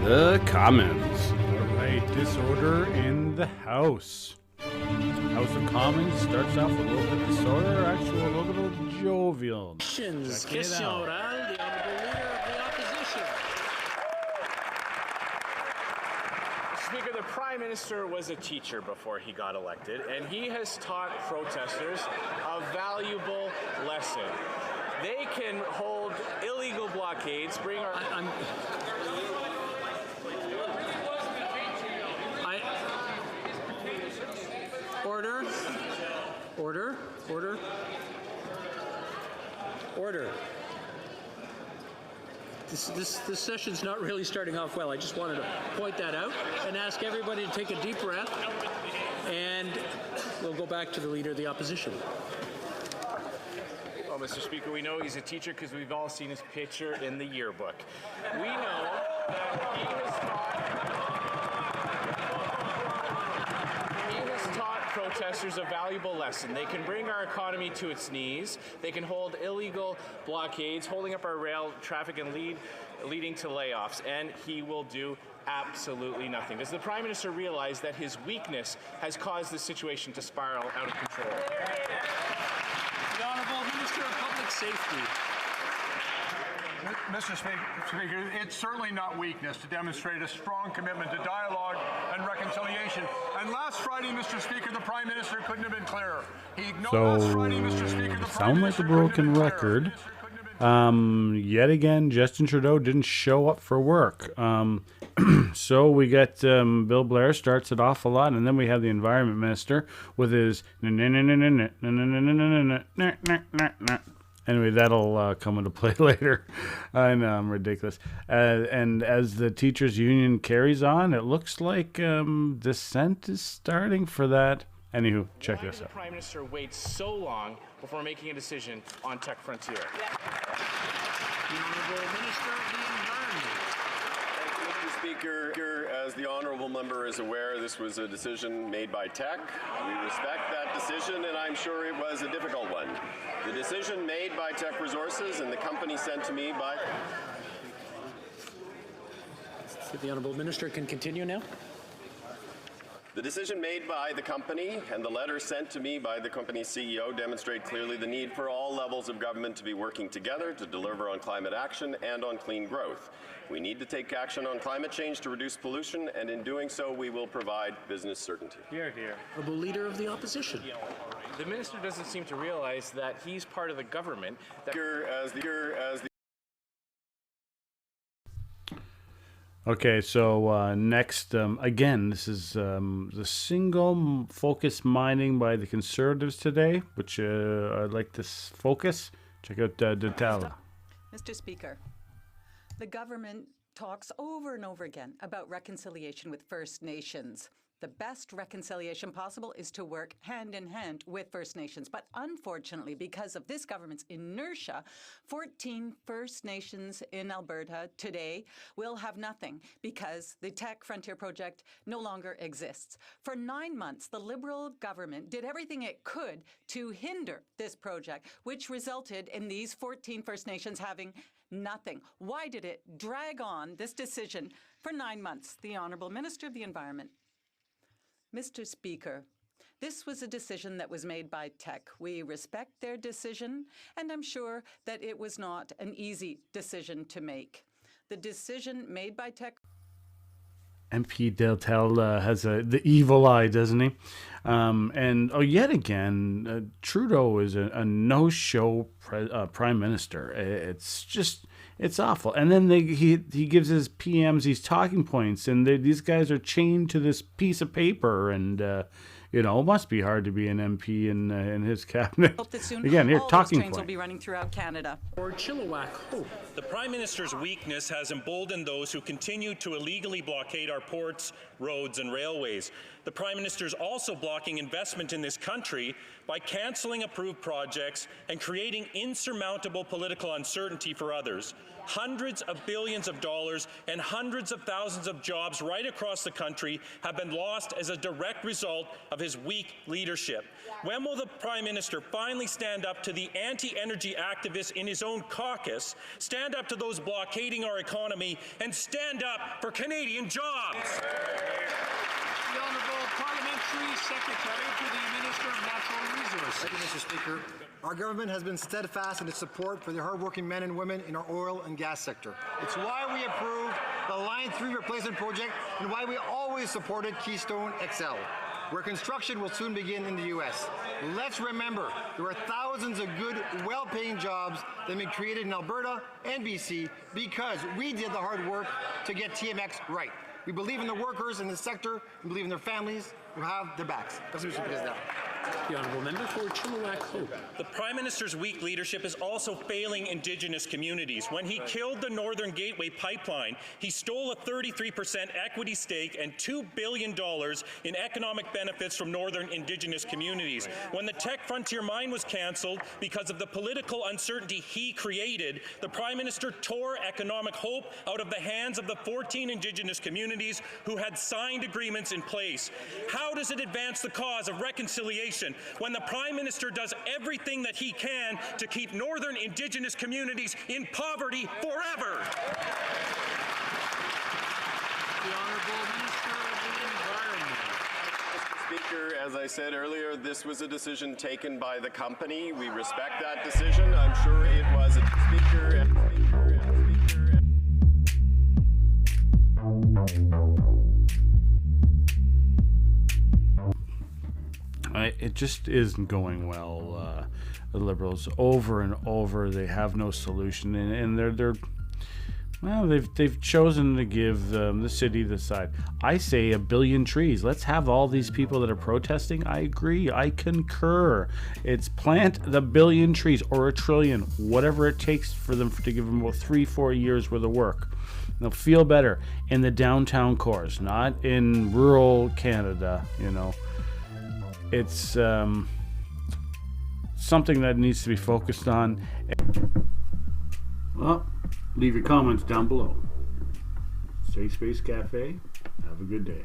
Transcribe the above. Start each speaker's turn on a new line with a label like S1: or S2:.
S1: The Commons.
S2: All right, disorder in the House. House of Commons starts off with a little bit of disorder, actually a little bit of jovial.
S3: Question oral, the Honourable Leader of the Opposition.
S4: Speaker, the Prime Minister was a teacher before he got elected, and he has taught protesters a valuable lesson. They can hold illegal blockades, bring our...
S3: Order. Order. Order. Order. This session's not really starting off well. I just wanted to point that out and ask everybody to take a deep breath, and we'll go back to the Leader of the Opposition.
S4: Well, Mr. Speaker, we know he's a teacher because we've all seen his picture in the yearbook. We know that he has taught protesters a valuable lesson. They can bring our economy to its knees. They can hold illegal blockades, holding up our rail traffic and leading to layoffs, and he will do absolutely nothing. Does the Prime Minister realize that his weakness has caused this situation to spiral out of control?
S3: The Honourable Minister of Public Safety.
S5: Mr. Speaker, it's certainly not weakness to demonstrate a strong commitment to dialogue and reconciliation. And last Friday, Mr. Speaker, the Prime Minister couldn't have been clearer.
S2: Sound like a broken record. Yet again, Justin Trudeau didn't show up for work. So we got Bill Blair starts it off a lot, and then we have the Environment Minister with his Anyway, that'll come into play later. I know, I'm ridiculous. And as the teachers' union carries on, it looks like dissent is starting for that. Anywho, check this out.
S4: Why did the Prime Minister wait so long before making a decision on Tech Frontier?
S3: The Honourable Minister of the Environment.
S6: Mr. Speaker, as the honourable member is aware, this was a decision made by Tech. We respect that decision, and I'm sure it was a difficult one. The decision made by Tech Resources and the company sent to me by...
S3: The Honourable Minister can continue now.
S6: The decision made by the company and the letter sent to me by the company's CEO demonstrate clearly the need for all levels of government to be working together to deliver on climate action and on clean growth. We need to take action on climate change to reduce pollution, and in doing so, we will provide business certainty.
S4: Hear, hear.
S3: Honourable Leader of the Opposition.
S4: The Minister doesn't seem to realize that he's part of the government.
S2: Okay, so next, again, this is the single focus mining by the Conservatives today, which I'd like to focus. Check out Detala.
S7: Mr. Speaker, the government talks over and over again about reconciliation with First Nations. The best reconciliation possible is to work hand in hand with First Nations. But unfortunately, because of this government's inertia, 14 First Nations in Alberta today will have nothing because the Tech Frontier project no longer exists. For 9 months, the Liberal government did everything it could to hinder this project, which resulted in these 14 First Nations having nothing. Why did it drag on this decision for 9 months? The Honourable Minister of the Environment. Mr. Speaker, this was a decision that was made by Tech. We respect their decision, and I'm sure that it was not an easy decision to make. The decision made by Tech...
S2: MP Deltel has the evil eye, doesn't he? And yet again, Trudeau is a no-show prime minister. It's awful. And then he gives his PMs these talking points, and these guys are chained to this piece of paper, and it must be hard to be an MP in his cabinet.
S7: Hope that soon
S2: Again, here,
S7: all
S2: talking
S7: those trains will
S2: point.
S7: be running throughout Canada.
S3: Or Chilliwack Hope.
S8: The Prime Minister's weakness has emboldened those who continue to illegally blockade our ports, roads and railways. The Prime Minister is also blocking investment in this country by cancelling approved projects and creating insurmountable political uncertainty for others. hundreds of billions of dollars and hundreds of thousands of jobs right across the country have been lost as a direct result of his weak leadership. When will the Prime Minister finally stand up to the anti-energy activists in his own caucus, stand up to those blockading our economy, and stand up for Canadian jobs?
S3: The Honourable Parliamentary Secretary to the Minister of Natural Resources.
S1: Thank you, Mr. Speaker. Our government has been steadfast in its support for the hardworking men and women in our oil and gas sector. It's why we approved the Line 3 replacement project and why we always supported Keystone XL, where construction will soon begin in the U.S. Let's remember, there are thousands of good, well-paying jobs that have been created in Alberta and BC because we did the hard work to get TMX right. We believe in the workers in this sector. We believe in their families. We have their backs. That's what we should do.
S3: The Honourable Member for Chilliwack Hope.
S8: The Prime Minister's weak leadership is also failing Indigenous communities. When he killed the Northern Gateway pipeline, he stole a 33% equity stake and $2 billion in economic benefits from Northern Indigenous communities. When the Tech Frontier mine was cancelled because of the political uncertainty he created, the Prime Minister tore economic hope out of the hands of the 14 Indigenous communities who had signed agreements in place. How does it advance the cause of reconciliation when the Prime Minister does everything that he can to keep Northern Indigenous communities in poverty forever?
S3: The Honourable Minister of the Environment.
S6: Mr. Speaker, as I said earlier, this was a decision taken by the company. We respect that decision. I'm sure it was a Speaker.
S2: It just isn't going well. The Liberals, over and over, they have no solution, and they've chosen to give the city the side. I say 1 billion trees. Let's have all these people that are protesting. I agree. I concur. It's plant the 1 billion trees or 1 trillion, whatever it takes for them to give them about 3-4 years worth of work. They'll feel better in the downtown cores, not in rural Canada. It's something that needs to be focused on. Well, leave your comments down below. Safe Space Cafe. Have a good day.